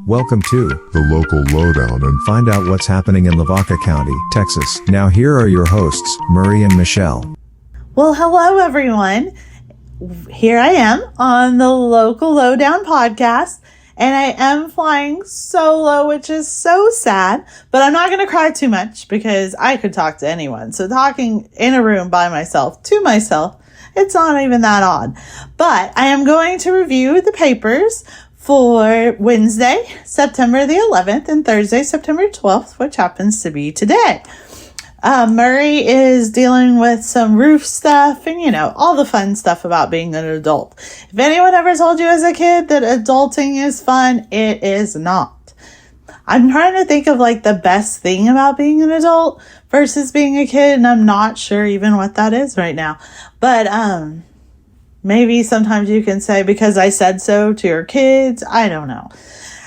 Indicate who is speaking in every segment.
Speaker 1: Welcome to the Local Lowdown and find out what's happening in Lavaca County, Texas. Now here are your hosts, Murray and Michelle.
Speaker 2: Well, hello everyone. Here I am on the Local Lowdown podcast, and I am flying solo, which is so sad, but I'm not going to cry too much because I could talk to anyone. So talking in a room by myself, to myself, it's not even that odd. But I am going to review the papers for Wednesday, September the 11th, and Thursday, September 12th, which happens to be today. Murray is dealing with some roof stuff and, all the fun stuff about being an adult. If anyone ever told you as a kid that adulting is fun, it is not. I'm trying to think of the best thing about being an adult versus being a kid, and I'm not sure even what that is right now. But, maybe sometimes you can say, because I said so to your kids. I don't know.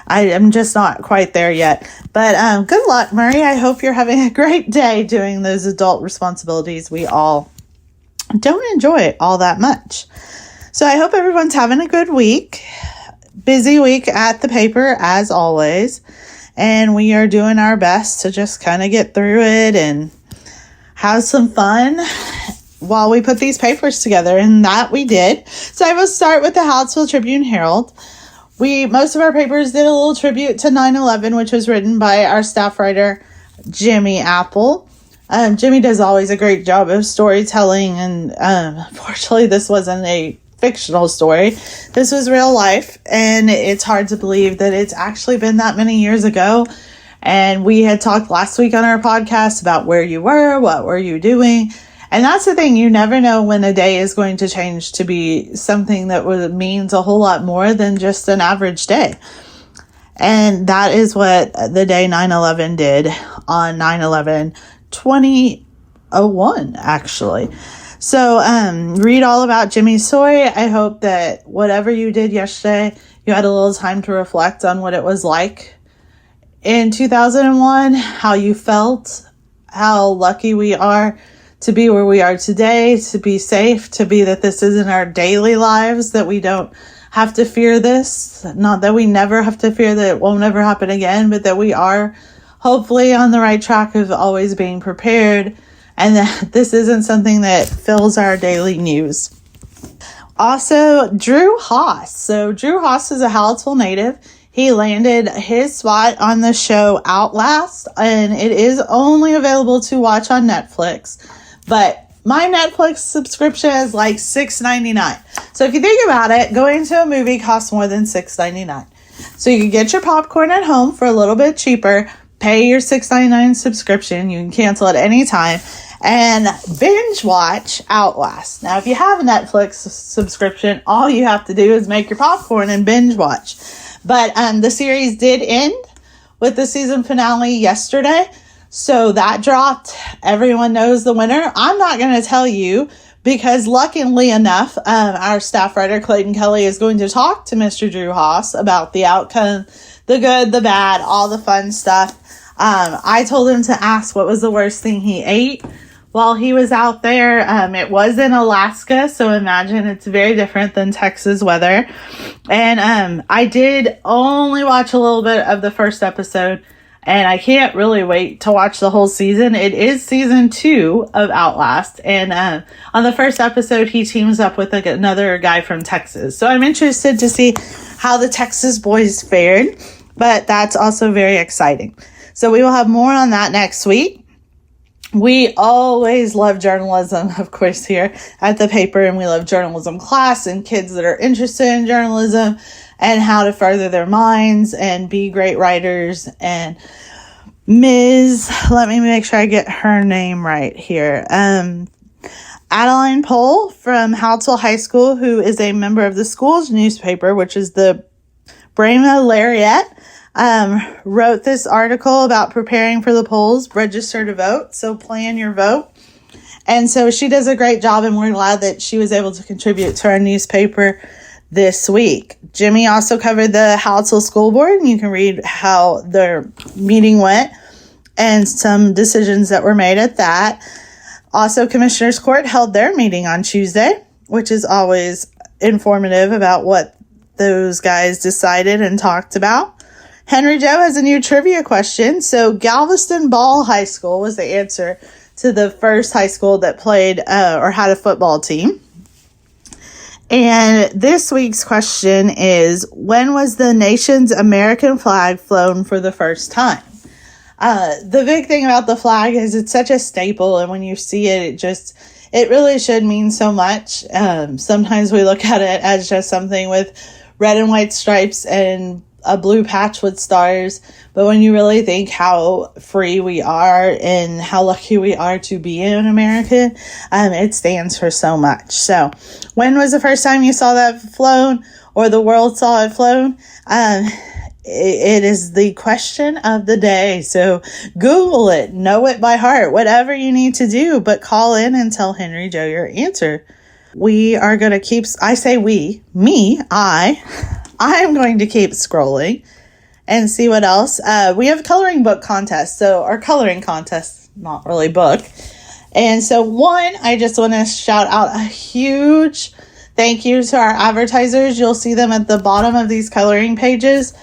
Speaker 2: I am just not quite there yet. But good luck, Murray. I hope you're having a great day doing those adult responsibilities we all don't enjoy all that much. So I hope everyone's having a good week. Busy week at the paper, as always. And we are doing our best to just kind of get through it and have some fun while we put these papers together, and that we did. So I will start with the Hallettsville Tribune-Herald. Most of our papers did a little tribute to 9/11, which was written by our staff writer, Jimmy Apple. Jimmy does always a great job of storytelling, and unfortunately, this wasn't a fictional story. This was real life, and it's hard to believe that it's actually been that many years ago. And we had talked last week on our podcast about where you were, what were you doing. And that's the thing, you never know when a day is going to change to be something that means a whole lot more than just an average day. And that is what the day 9/11 did on 9/11/2001, actually. So read all about Jimmy's story. I hope that whatever you did yesterday, you had a little time to reflect on what it was like in 2001, how you felt, how lucky we are to be where we are today, to be safe, to be that this isn't our daily lives, that we don't have to fear this. Not that we never have to fear that it won't ever happen again, but that we are hopefully on the right track of always being prepared, and that this isn't something that fills our daily news. Also, Drew Haas. So Drew Haas is a Hallettsville native. He landed his spot on the show Outlast, and it is only available to watch on Netflix. But my Netflix subscription is $6.99. So if you think about it, going to a movie costs more than $6.99. So you can get your popcorn at home for a little bit cheaper, pay your $6.99 subscription. You can cancel at any time and binge watch Outlast. Now, if you have a Netflix subscription, all you have to do is make your popcorn and binge watch. But the series did end with the season finale yesterday. So that dropped. Everyone knows the winner. I'm not going to tell you because luckily enough, our staff writer, Clayton Kelly, is going to talk to Mr. Drew Haas about the outcome, the good, the bad, all the fun stuff. I told him to ask what was the worst thing he ate while he was out there. It was in Alaska, so imagine it's very different than Texas weather. And I did only watch a little bit of the first episode, and I can't really wait to watch the whole season. It is season 2 of Outlast. And on the first episode, he teams up with another guy from Texas. So I'm interested to see how the Texas boys fared. But that's also very exciting. So we will have more on that next week. We always love journalism, of course, here at the paper. And we love journalism class and kids that are interested in journalism and how to further their minds and be great writers. And let me make sure I get her name right here. Adeline Pohl from Hallettsville High School, who is a member of the school's newspaper, which is the Brahma Lariat, wrote this article about preparing for the polls, register to vote. So plan your vote. And so she does a great job, and we're glad that she was able to contribute to our newspaper this week. Jimmy also covered the Hallettsville School Board, and you can read how their meeting went and some decisions that were made at that. Also, Commissioners Court held their meeting on Tuesday, which is always informative about what those guys decided and talked about. Henry Joe has a new trivia question. So Galveston Ball High School was the answer to the first high school that played or had a football team. And this week's question is, when was the nation's American flag flown for the first time? The big thing about the flag is it's such a staple, and when you see it, it really should mean so much. Sometimes we look at it as just something with red and white stripes and a blue patch with stars. But when you really think how free we are and how lucky we are to be in America, it stands for so much. So when was the first time you saw that flown, or the world saw it flown? It is the question of the day. So Google it, know it by heart, whatever you need to do, but call in and tell Henry Joe your answer. We are going to keep, I say we, me, I'm going to keep scrolling and see what else. We have a coloring book contest. So our coloring contest, not really book. And so one, I just want to shout out a huge thank you to our advertisers. You'll see them at the bottom of these coloring pages.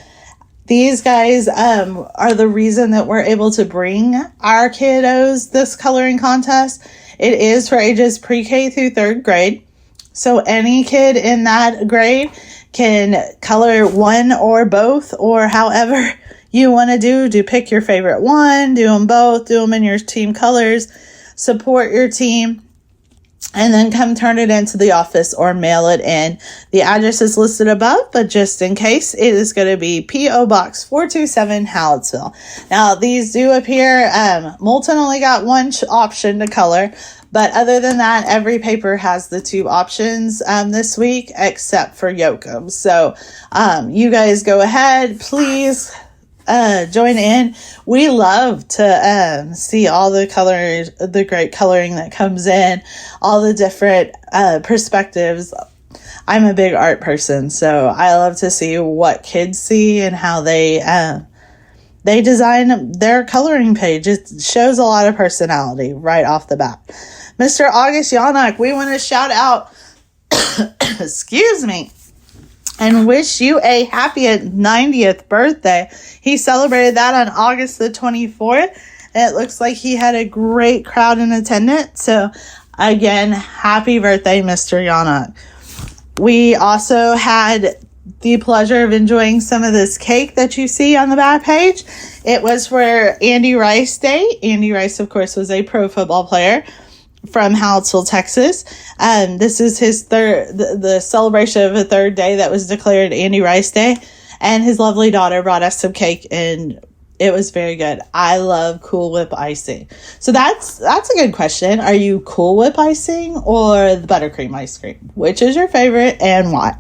Speaker 2: These guys are the reason that we're able to bring our kiddos this coloring contest. It is for ages pre-K through third grade. So any kid in that grade can color one or both, or however you want to do pick your favorite one, do them both, do them in your team colors, support your team, and then come turn it into the office or mail it in. The address is listed above, but just in case, it is going to be P.O. Box 427, Hallettsville. Now, these do appear, Moulton only got one option to color, but other than that, every paper has the two options this week, except for Yoakum. So you guys go ahead, please join in. We love to see all the colors, the great coloring that comes in, all the different perspectives. I'm a big art person, so I love to see what kids see and how they design their coloring page. It shows a lot of personality right off the bat. Mr. August Yannock, we want to shout out, excuse me, and wish you a happy 90th birthday. He celebrated that on August the 24th. And it looks like he had a great crowd in attendance. So again, happy birthday, Mr. Yannock. We also had the pleasure of enjoying some of this cake that you see on the back page. It was for Andy Rice Day. Andy Rice, of course, was a pro football player from Hallettsville, Texas. This is his the celebration of a third day that was declared Andy Rice Day. And his lovely daughter brought us some cake, and it was very good. I love Cool Whip icing. So that's a good question. Are you Cool Whip icing or the buttercream ice cream? Which is your favorite and why?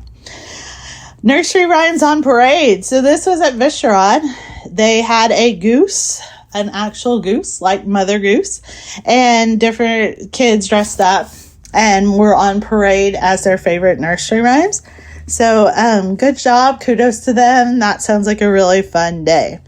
Speaker 2: Nursery Rhymes on Parade. So this was at Visherod. They had a goose, an actual goose, like Mother Goose, and different kids dressed up and were on parade as their favorite nursery rhymes. So good job. Kudos to them. That sounds like a really fun day.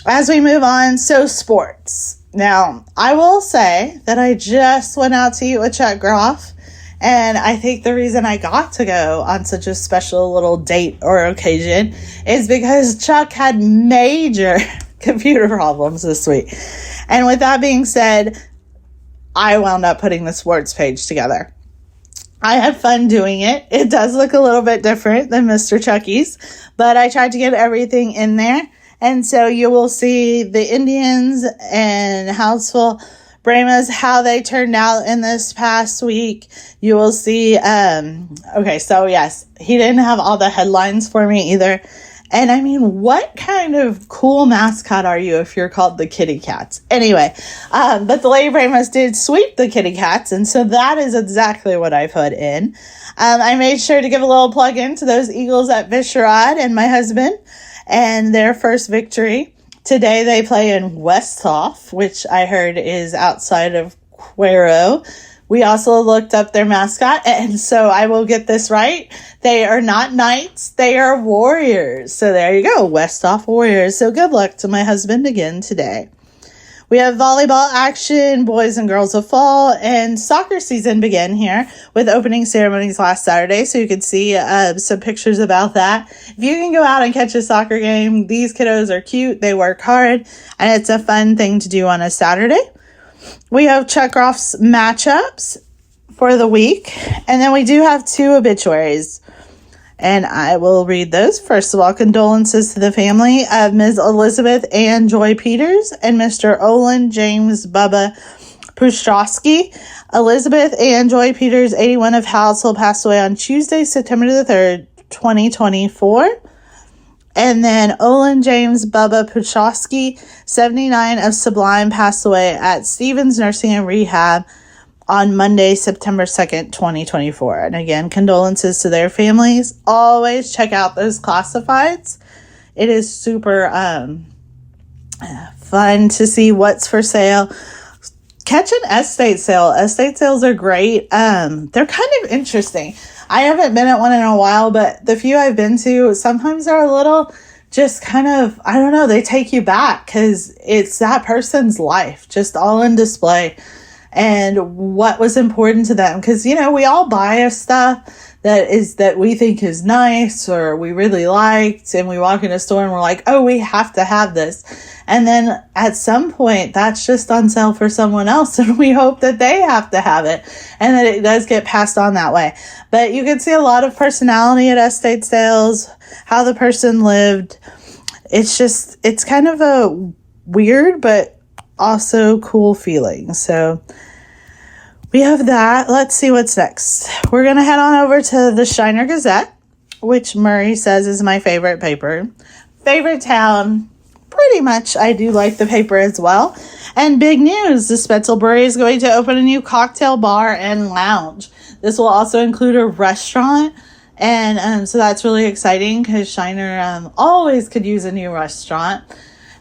Speaker 2: As we move on, so sports. Now, I will say that I just went out to eat with Chuck Groff, and I think the reason I got to go on such a special little date or occasion is because Chuck had major computer problems this week. And with that being said, I wound up putting the sports page together. I had fun doing it. It does look a little bit different than Mr. Chucky's, but I tried to get everything in there. And so you will see the Indians and Hallettsville Brahmas, how they turned out in this past week. You will see, okay, so yes, he didn't have all the headlines for me either. And I mean, what kind of cool mascot are you if you're called the Kitty Cats? Anyway, but the Lady Brahmas did sweep the Kitty Cats, and so that is exactly what I put in. I made sure to give a little plug in to those Eagles at Visherod and my husband and their first victory. Today they play in Westhoff, which I heard is outside of Cuero. We also looked up their mascot, and so I will get this right. They are not knights, they are warriors. So there you go, Westhoff Warriors. So good luck to my husband again today. We have volleyball action, boys and girls of fall, and soccer season began here with opening ceremonies last Saturday. So you can see some pictures about that. If you can go out and catch a soccer game, these kiddos are cute. They work hard, and it's a fun thing to do on a Saturday. We have check-offs matchups for the week, and then we do have 2 obituaries. And I will read those. First of all, condolences to the family of Ms. Elizabeth Ann Joy Peters and Mr. Olin James Bubba Pustrowski. Elizabeth Ann Joy Peters, 81 of Hounslow, passed away on Tuesday, September the 3rd, 2024. And then Olin James Bubba Pustrowski, 79 of Sublime, passed away at Stevens Nursing and Rehab on Monday, September 2nd, 2024. And again, condolences to their families. Always check out those classifieds. It is super fun to see what's for sale. Catch an estate sale. Estate sales are great. They're kind of interesting. I haven't been at one in a while, but the few I've been to, sometimes they're a little just kind of, I don't know, they take you back because it's that person's life just all in display. And what was important to them. Because, you know, we all buy stuff that we think is nice or we really liked. And we walk in a store and we're like, oh, we have to have this. And then at some point, that's just on sale for someone else. And we hope that they have to have it and that it does get passed on that way. But you can see a lot of personality at estate sales, how the person lived. It's kind of a weird, but also cool feeling. So we have that. Let's see what's next. We're going to head on over to the Shiner Gazette, which Murray says is my favorite paper. Favorite town. Pretty much I do like the paper as well. And big news, the Spetzel Brewery is going to open a new cocktail bar and lounge. This will also include a restaurant. And so that's really exciting because Shiner always could use a new restaurant.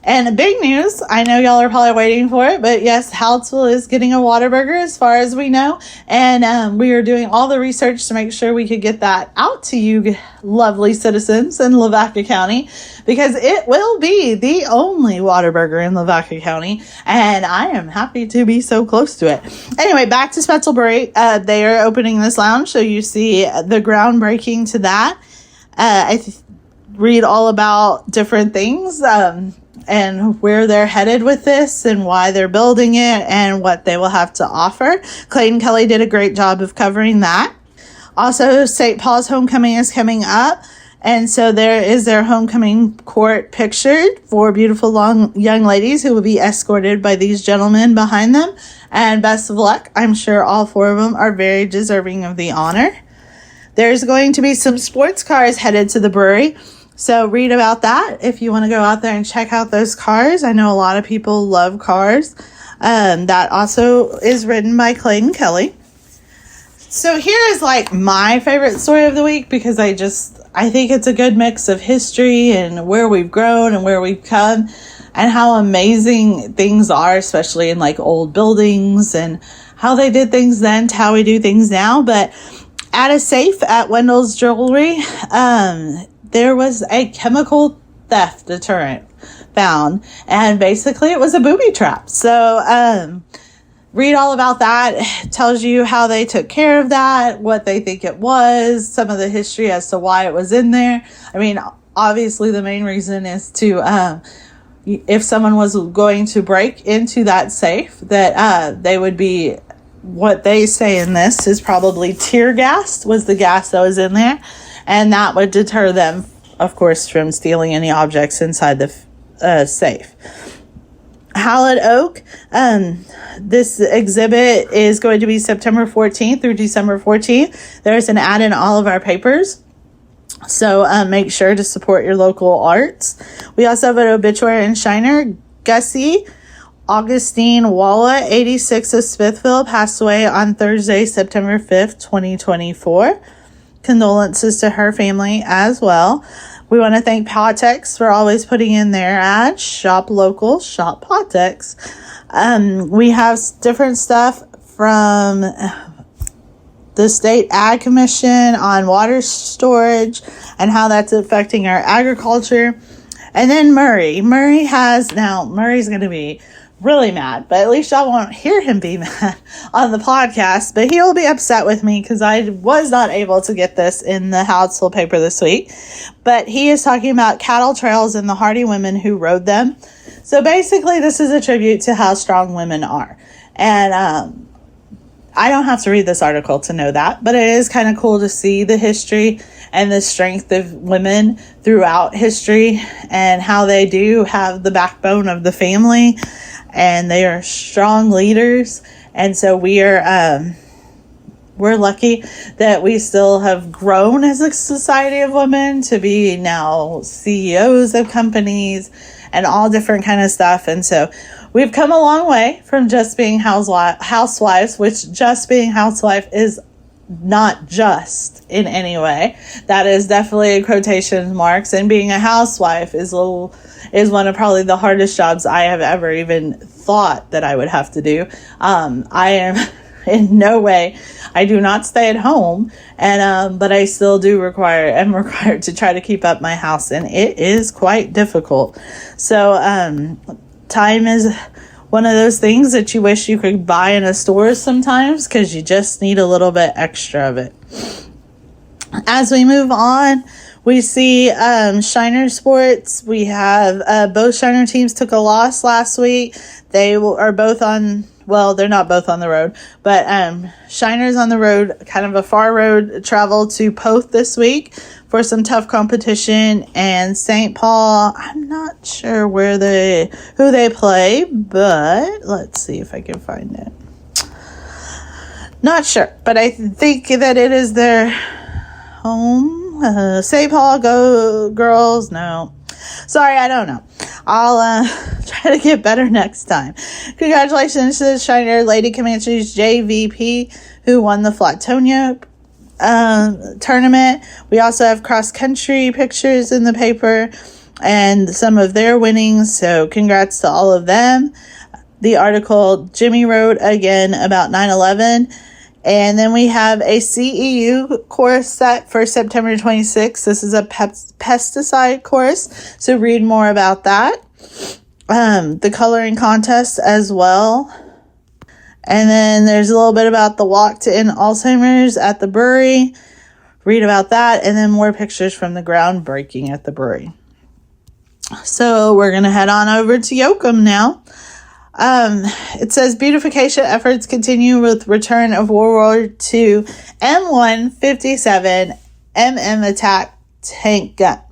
Speaker 2: And big news, I know y'all are probably waiting for it, but yes, Hallettsville is getting a Whataburger as far as we know. And we are doing all the research to make sure we could get that out to you lovely citizens in Lavaca County, because it will be the only Whataburger in Lavaca County. And I am happy to be so close to it. Anyway, back to Spetzel Brewery. They are opening this lounge, so you see the groundbreaking to that. Read all about different things. And where they're headed with this and why they're building it and what they will have to offer. Clayton Kelly did a great job of covering that. Also, St. Paul's homecoming is coming up. And so there is their homecoming court pictured for beautiful young ladies who will be escorted by these gentlemen behind them. And best of luck. I'm sure all 4 of them are very deserving of the honor. There's going to be some sports cars headed to the brewery. So read about that if you want to go out there and check out those cars. I know a lot of people love cars. That also is written by Clayton Kelly. So here is like my favorite story of the week because I think it's a good mix of history and where we've grown and where we've come and how amazing things are, especially in like old buildings and how they did things then to how we do things now. But at a safe at Wendell's Jewelry, there was a chemical theft deterrent found, and basically it was a booby trap. So read all about that. It tells you how they took care of that, what they think it was, some of the history as to why it was in there. I mean, obviously the main reason is to if someone was going to break into that safe, that they would be, what they say in this is probably tear gas was the gas that was in there. And that would deter them, of course, from stealing any objects inside the safe. Hallett Oak, this exhibit is going to be September 14th through December 14th. There's an ad in all of our papers. So make sure to support your local arts. We also have an obituary in Shiner. Gussie Augustine Walla, 86 of Smithville, passed away on Thursday, September 5th, 2024. Condolences to her family as well. We want to thank Pawtex for always putting in their ads. Shop local, shop Pawtex. We have different stuff from the State Ag Commission on water storage and how that's affecting our agriculture. And then Murray's going to be really mad, but at least y'all won't hear him be mad on the podcast. But he will be upset with me because I was not able to get this in the Hounsville paper this week. But he is talking about cattle trails and the hardy women who rode them. So basically, this is a tribute to how strong women are. And I don't have to read this article to know that, but it is kind of cool to see the history and the strength of women throughout history and how they do have the backbone of the family and they are strong leaders. And so we're lucky that we still have grown as a society of women to be now CEOs of companies and all different kind of stuff. And so we've come a long way from just being housewives, which just being housewife is not just in any way. That is definitely in quotation marks. And being a housewife is one of probably the hardest jobs I have ever even thought that I would have to do. I am in no way, I do not stay at home, and but I still am required to try to keep up my house, and it is quite difficult. So time is one of those things that you wish you could buy in a store sometimes because you just need a little bit extra of it. As we move on, we see Shiner Sports. We have both Shiner teams took a loss last week. They are both on, well, they're not both on the road, but Shiner's on the road, kind of a far road travel to Poth this week for some tough competition. And St. Paul, I'm not sure who they play, but let's see if I can find it. Not sure, but I think that it is their home. St. Paul, go girls. No, sorry, I don't know. I'll try to get better next time. Congratulations to the Shiner Lady Comanches JVP who won the Flatonia tournament. We also have cross country pictures in the paper and some of their winnings. So congrats to all of them. The article Jimmy wrote again about 9/11. And then we have a CEU course set for September 26th. This is a pesticide course, so read more about that. The coloring contest as well. And then there's a little bit about the walk to end Alzheimer's at the brewery. Read about that, and then more pictures from the groundbreaking at the brewery. So we're going to head on over to Yoakum now. It says beautification efforts continue with return of World War II M157 MM attack tank gun.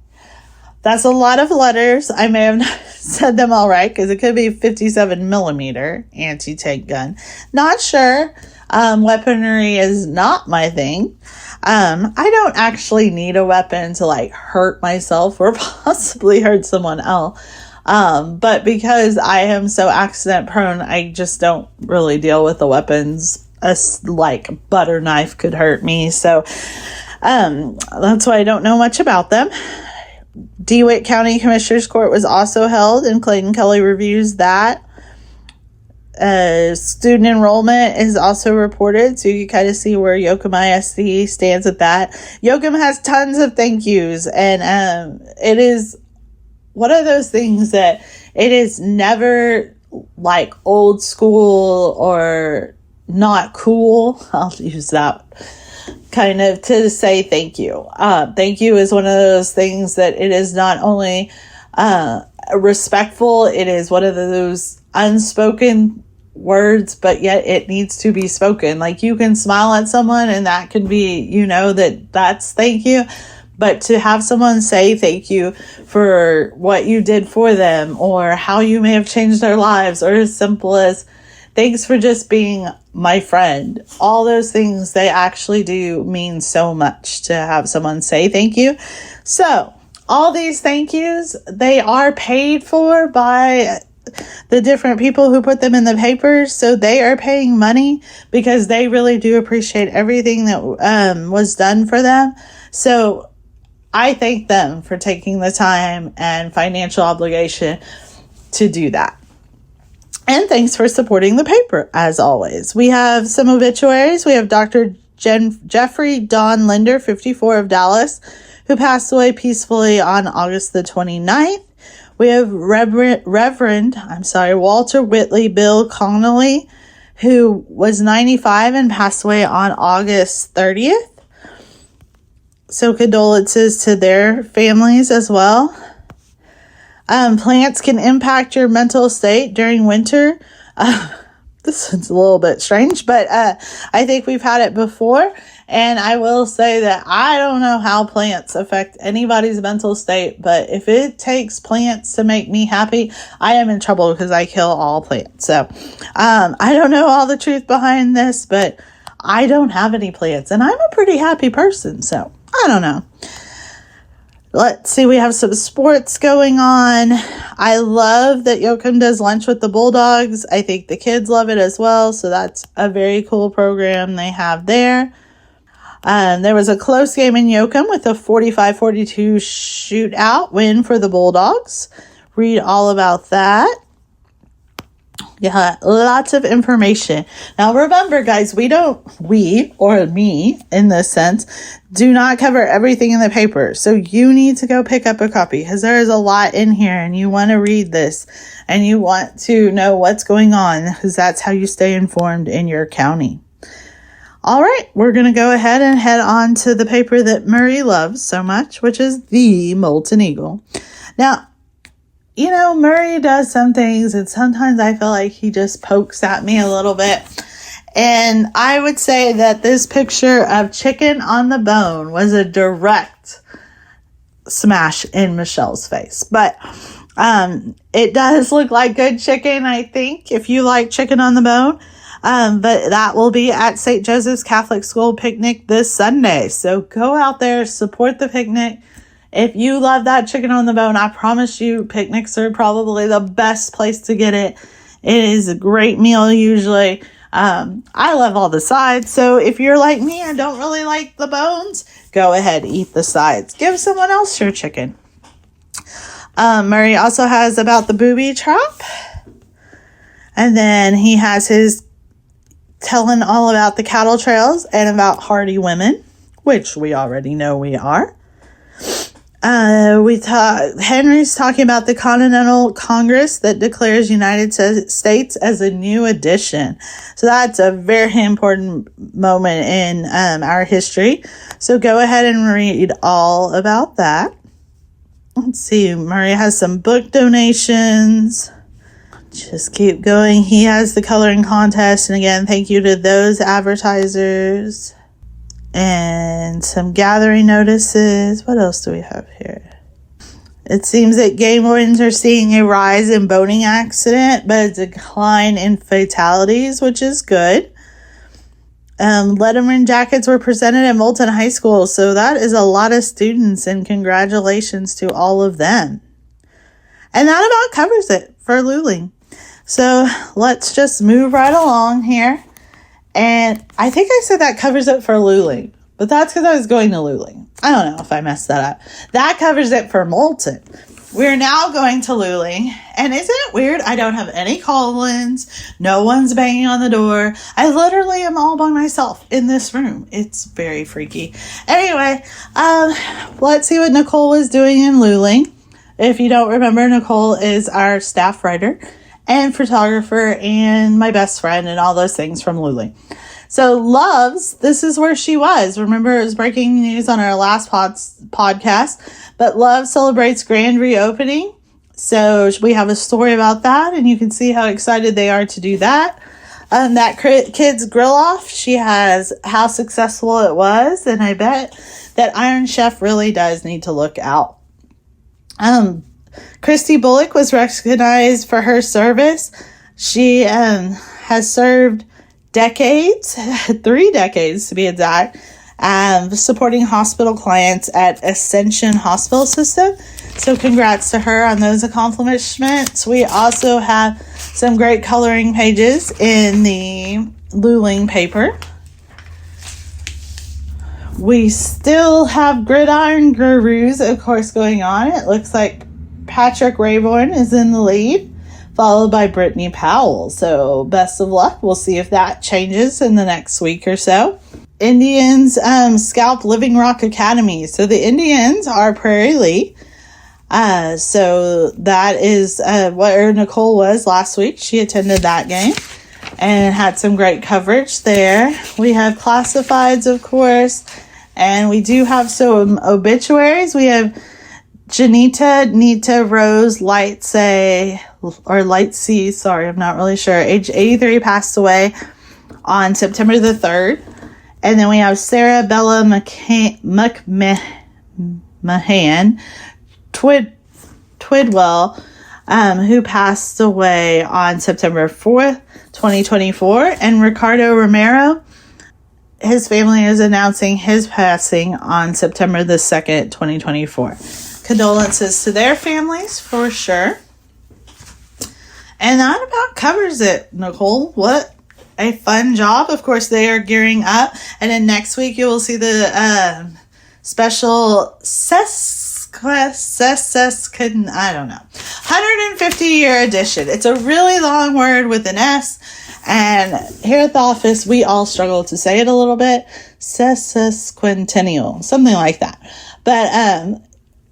Speaker 2: That's a lot of letters. I may have not said them all right because it could be 57 millimeter anti-tank gun. Not sure. Weaponry is not my thing. I don't actually need a weapon to hurt myself or possibly hurt someone else. But because I am so accident prone, I just don't really deal with the weapons. A butter knife could hurt me. So, that's why I don't know much about them. DeWitt County Commissioner's Court was also held, and Clayton Kelly reviews that. Student enrollment is also reported, so you can kind of see where Yoakum ISD stands at that. Yoakum has tons of thank yous, and it is one of those things that it is never old school or not cool. I'll use that kind of to say thank you. Thank you is one of those things that it is not only respectful, it is one of those unspoken words, but yet it needs to be spoken. You can smile at someone and that can be, that's thank you. But to have someone say thank you for what you did for them or how you may have changed their lives, or as simple as thanks for just being my friend. All those things, they actually do mean so much to have someone say thank you. So all these thank yous, they are paid for by the different people who put them in the papers. So they are paying money because they really do appreciate everything that was done for them. So I thank them for taking the time and financial obligation to do that. And thanks for supporting the paper, as always. We have some obituaries. We have Dr. Jeffrey Don Linder, 54, of Dallas, who passed away peacefully on August the 29th. We have Walter Whitley Bill Connolly, who was 95 and passed away on August 30th. So condolences to their families as well. Plants can impact your mental state during winter. This is a little bit strange, but I think we've had it before. And I will say that I don't know how plants affect anybody's mental state, but if it takes plants to make me happy, I am in trouble because I kill all plants. So I don't know all the truth behind this, but I don't have any plants and I'm a pretty happy person. So I don't know. Let's see, we have some sports going on. I love that Yoakum does lunch with the Bulldogs. I think the kids love it as well. So that's a very cool program they have there. There was a close game in Yoakum with a 45-42 shootout win for the Bulldogs. Read all about that. Yeah, lots of information. Now remember, guys, we or me in this sense, do not cover everything in the paper. So you need to go pick up a copy because there is a lot in here and you want to read this and you want to know what's going on because that's how you stay informed in your county. All right, we're going to go ahead and head on to the paper that Murray loves so much, which is the Molten Eagle. Now, you know, Murray does some things and sometimes I feel like he just pokes at me a little bit. And I would say that this picture of chicken on the bone was a direct smash in Michelle's face. But it does look like good chicken, I think, if you like chicken on the bone. But that will be at St. Joseph's Catholic School picnic this Sunday. So go out there, support the picnic. If you love that chicken on the bone, I promise you picnics are probably the best place to get it. It is a great meal usually. I love all the sides. So if you're like me and don't really like the bones, go ahead, eat the sides. Give someone else your chicken. Murray also has about the booby trap. And then he has his telling all about the cattle trails and about hardy women, which we already know we are. Henry's talking about the Continental Congress that declares United States as a new edition. So that's a very important moment in our history. So go ahead and read all about that. Let's see. Murray has some book donations. Just keep going. He has the coloring contest. And again, thank you to those advertisers. And some gathering notices. What else do we have here? It seems that game wardens are seeing a rise in boating accident, but a decline in fatalities, which is good. Letterman jackets were presented at Moulton High School, so that is a lot of students, and congratulations to all of them. And that about covers it for Luling. So let's just move right along here. And I think I said that covers it for Luling, but that's because I was going to Luling. I don't know if I messed that up. That covers it for Moulton. We're now going to Luling, and isn't it weird? I don't have any call-ins. No one's banging on the door. I literally am all by myself in this room. It's very freaky. Anyway, let's see what Nicole was doing in Luling. If you don't remember, Nicole is our staff writer and photographer and my best friend and all those things from Luling. So Loves, this is where she was. Remember, it was breaking news on our last podcast, but Love celebrates grand reopening. So we have a story about that, and you can see how excited they are to do that. That Kids Grill Off, she has how successful it was, and I bet that Iron Chef really does need to look out. Christy Bullock was recognized for her service. She has served decades, 3 decades to be exact, supporting hospital clients at Ascension Hospital System. So congrats to her on those accomplishments. We also have some great coloring pages in the Luling paper. We still have Gridiron Gurus, of course, going on. It looks like Patrick Rayborn is in the lead, followed by Brittany Powell. So best of luck. We'll see if that changes in the next week or so. Indians scalp Living Rock Academy. So the Indians are Prairie Lee. So that is where Nicole was last week. She attended that game and had some great coverage there. We have classifieds, of course, and we do have some obituaries. We have Nita Rose Lightsey, sorry, I'm not really sure. Age 83, passed away on September the 3rd. And then we have Sarah Bella Mahan Twidwell, who passed away on September 4th, 2024. And Ricardo Romero, his family is announcing his passing on September the 2nd, 2024. Condolences to their families, for sure. And that about covers it, Nicole. What a fun job. Of course, they are gearing up. And then next week, you will see the special 150-year edition. It's a really long word with an S. And here at the office, we all struggle to say it a little bit. Sesquicentennial, something like that. But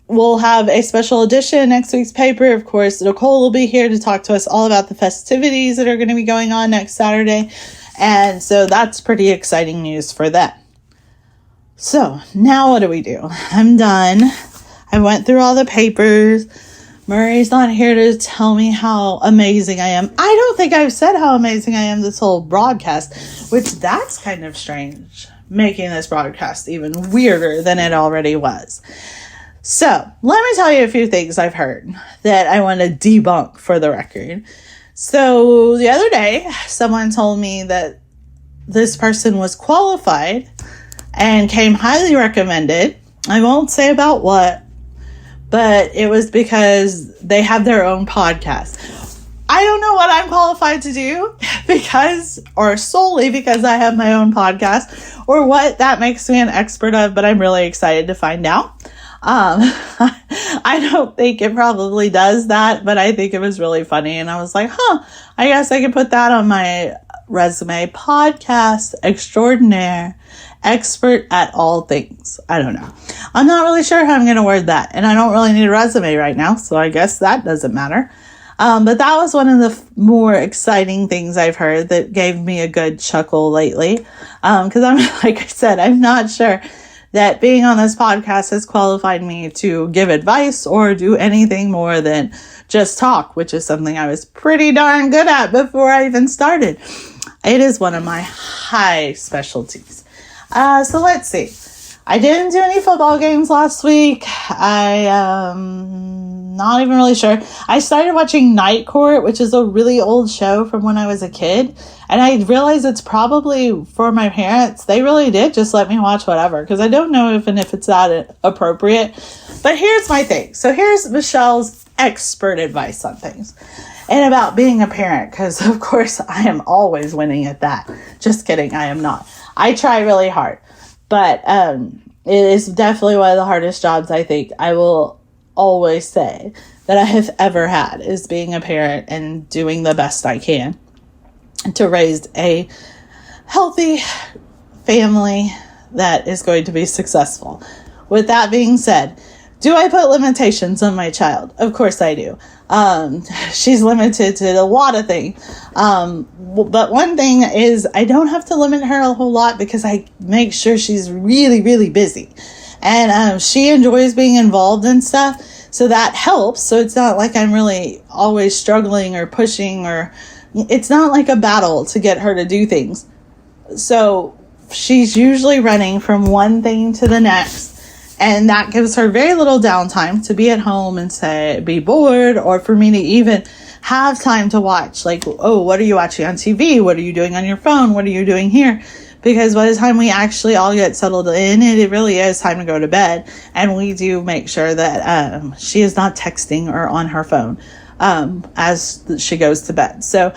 Speaker 2: we'll have a special edition in next week's paper. Of course, Nicole will be here to talk to us all about the festivities that are going to be going on next Saturday. And so that's pretty exciting news for them. So now what do we do? I'm done. I went through all the papers. Murray's not here to tell me how amazing I am. I don't think I've said how amazing I am this whole broadcast, which that's kind of strange, making this broadcast even weirder than it already was. So, let me tell you a few things I've heard that I want to debunk for the record. So, the other day, someone told me that this person was qualified and came highly recommended. I won't say about what, but it was because they have their own podcast. I don't know what I'm qualified to do solely because I have my own podcast, or what that makes me an expert of, but I'm really excited to find out. I don't think it probably does that, but I think it was really funny. And I was like, I guess I could put that on my resume. Podcast extraordinaire, expert at all things. I don't know. I'm not really sure how I'm going to word that. And I don't really need a resume right now, so I guess that doesn't matter. But that was one of the more exciting things I've heard that gave me a good chuckle lately. Because like I said, I'm not sure that being on this podcast has qualified me to give advice or do anything more than just talk, which is something I was pretty darn good at before I even started. It is one of my high specialties. So let's see. I didn't do any football games last week. Not even really sure. I started watching Night Court, which is a really old show from when I was a kid. And I realized it's probably for my parents. They really did just let me watch whatever, because I don't know if it's that appropriate. But here's my thing. So here's Michelle's expert advice on things. And about being a parent, because of course I am always winning at that. Just kidding, I am not. I try really hard. But it is definitely one of the hardest jobs, I think. I will always say that I have ever had, is being a parent and doing the best I can to raise a healthy family that is going to be successful. With that being said, do I put limitations on my child? Of course I do. She's limited to a lot of things. But one thing is I don't have to limit her a whole lot because I make sure she's really, really busy. And she enjoys being involved in stuff. So that helps. So it's not like I'm really always struggling or pushing, or it's not like a battle to get her to do things. So she's usually running from one thing to the next. And that gives her very little downtime to be at home and be bored, or for me to even have time to watch. Like, oh, what are you watching on TV? What are you doing on your phone? What are you doing here? Because by the time we actually all get settled in, it really is time to go to bed. And we do make sure that she is not texting or on her phone as she goes to bed. So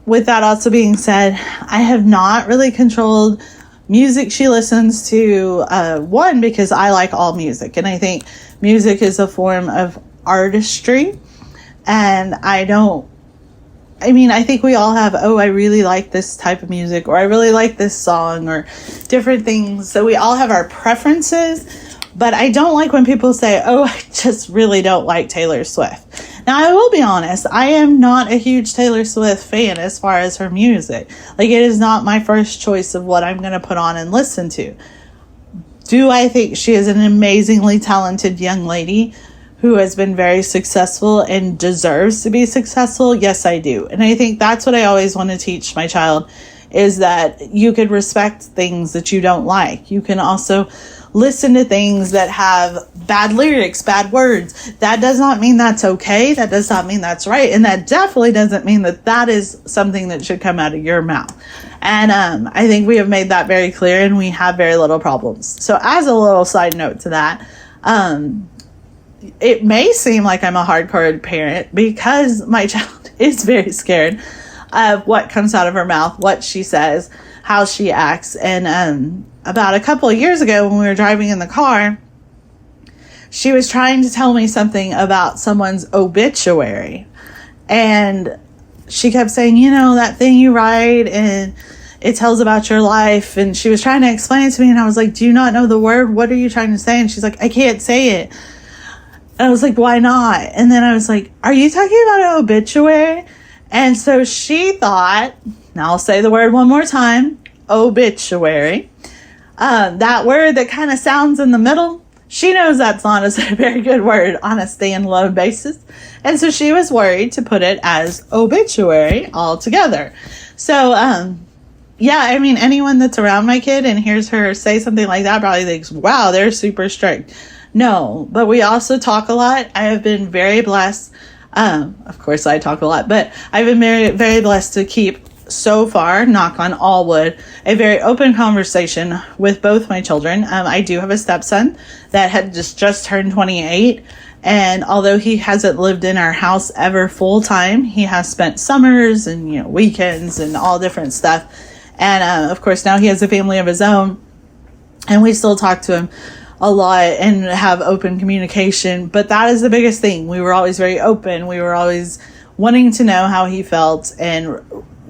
Speaker 2: with that also being said, I have not really controlled music she listens to, one, because I like all music, and I think music is a form of artistry, and I think we all have, I really like this type of music, or I really like this song, or different things, so we all have our preferences, But I don't like when people say, oh, I just really don't like Taylor Swift. Now, I will be honest, I am not a huge Taylor Swift fan as far as her music. Like, it is not my first choice of what I'm going to put on and listen to. Do I think she is an amazingly talented young lady who has been very successful and deserves to be successful? Yes, I do. And I think that's what I always want to teach my child, is that you could respect things that you don't like. You can also listen to things that have bad lyrics, bad words. That does not mean that's okay. That does not mean that's right. And that definitely doesn't mean that that is something that should come out of your mouth. And I think we have made that very clear, and we have very little problems. So as a little side note to that, it may seem like I'm a hardcore parent because my child is very scared of what comes out of her mouth, what she says, how she acts. And about a couple of years ago when we were driving in the car, she was trying to tell me something about someone's obituary. And she kept saying, you know, that thing you write and it tells about your life. And she was trying to explain it to me. And I was like, do you not know the word? What are you trying to say? And she's like, I can't say it. And I was like, why not? And then I was like, are you talking about an obituary? And so she thought, now I'll say the word one more time, obituary. That word that kind of sounds in the middle, she knows that's not a very good word on a standalone basis. And so she was worried to put it as obituary altogether. So, yeah, I mean, anyone that's around my kid and hears her say something like that probably thinks, wow, they're super strict. No, but we also talk a lot. I have been very blessed. Of course, I talk a lot, but I've been very, very blessed to keep, so far, knock on all wood, a very open conversation with both my children. I do have a stepson that had just turned 28. And although he hasn't lived in our house ever full time, he has spent summers and, you know, weekends and all different stuff. And, of course, now he has a family of his own, and we still talk to him a lot and have open communication. But that is the biggest thing. We were always very open. We were always wanting to know how he felt. And,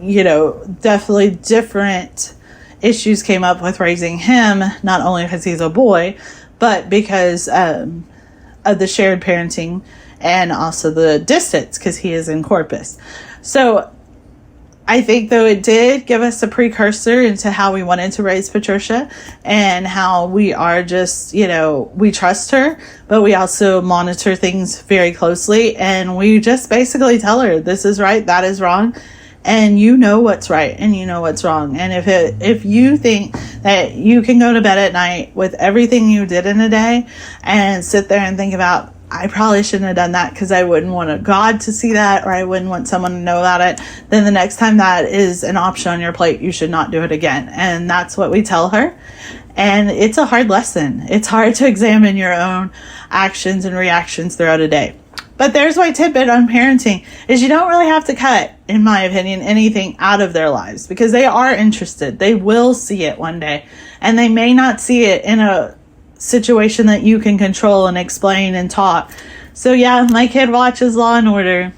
Speaker 2: you know, definitely different issues came up with raising him, not only because he's a boy, but because of the shared parenting and also the distance, because he is in Corpus. So I think, though, it did give us a precursor into how we wanted to raise Patricia and how we are just, you know, we trust her, but we also monitor things very closely. And we just basically tell her, this is right, that is wrong. And you know what's right and you know what's wrong. And if you think that you can go to bed at night with everything you did in a day and sit there and think about, I probably shouldn't have done that because I wouldn't want God to see that, or I wouldn't want someone to know about it, then the next time that is an option on your plate, you should not do it again. And that's what we tell her. And it's a hard lesson. It's hard to examine your own actions and reactions throughout a day. But there's my tidbit on parenting, is you don't really have to cut, in my opinion, anything out of their lives, because they are interested. They will see it one day, and they may not see it in a situation that you can control and explain and talk. So yeah, my kid watches Law and Order,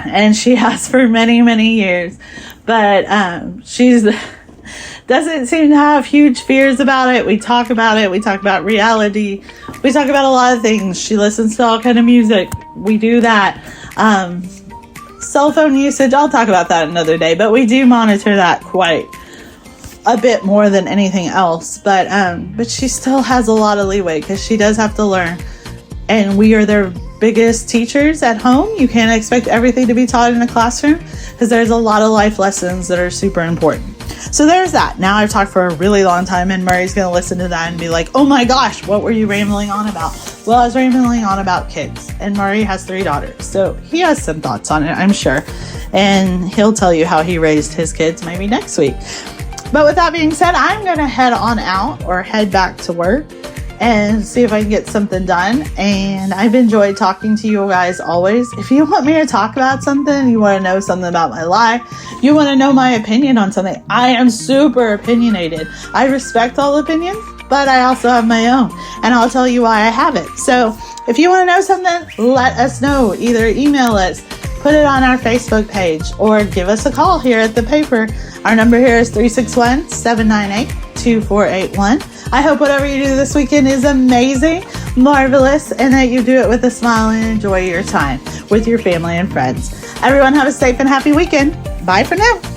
Speaker 2: and she has for many, many years, but she's doesn't seem to have huge fears about it. We talk about it. We talk about reality. We talk about a lot of things. She listens to all kind of music. We do that. Cell phone usage, I'll talk about that another day, but we do monitor that quite a bit more than anything else. But she still has a lot of leeway because she does have to learn. And we are their biggest teachers at home. You can't expect everything to be taught in a classroom because there's a lot of life lessons that are super important. So there's that. Now I've talked for a really long time, and Murray's going to listen to that and be like, oh my gosh, what were you rambling on about? Well, I was rambling on about kids, and Murray has 3 daughters, so he has some thoughts on it, I'm sure. And he'll tell you how he raised his kids maybe next week. But with that being said, I'm going to head on out or head back to work and see if I can get something done. And I've enjoyed talking to you guys always. If you want me to talk about something, you want to know something about my life, you want to know my opinion on something, I am super opinionated. I respect all opinions, but I also have my own, and I'll tell you why I have it. So if you want to know something, let us know. Either email us, put it on our Facebook page or give us a call here at the paper. Our number here is 361-798-2481. I hope whatever you do this weekend is amazing, marvelous, and that you do it with a smile and enjoy your time with your family and friends. Everyone have a safe and happy weekend. Bye for now.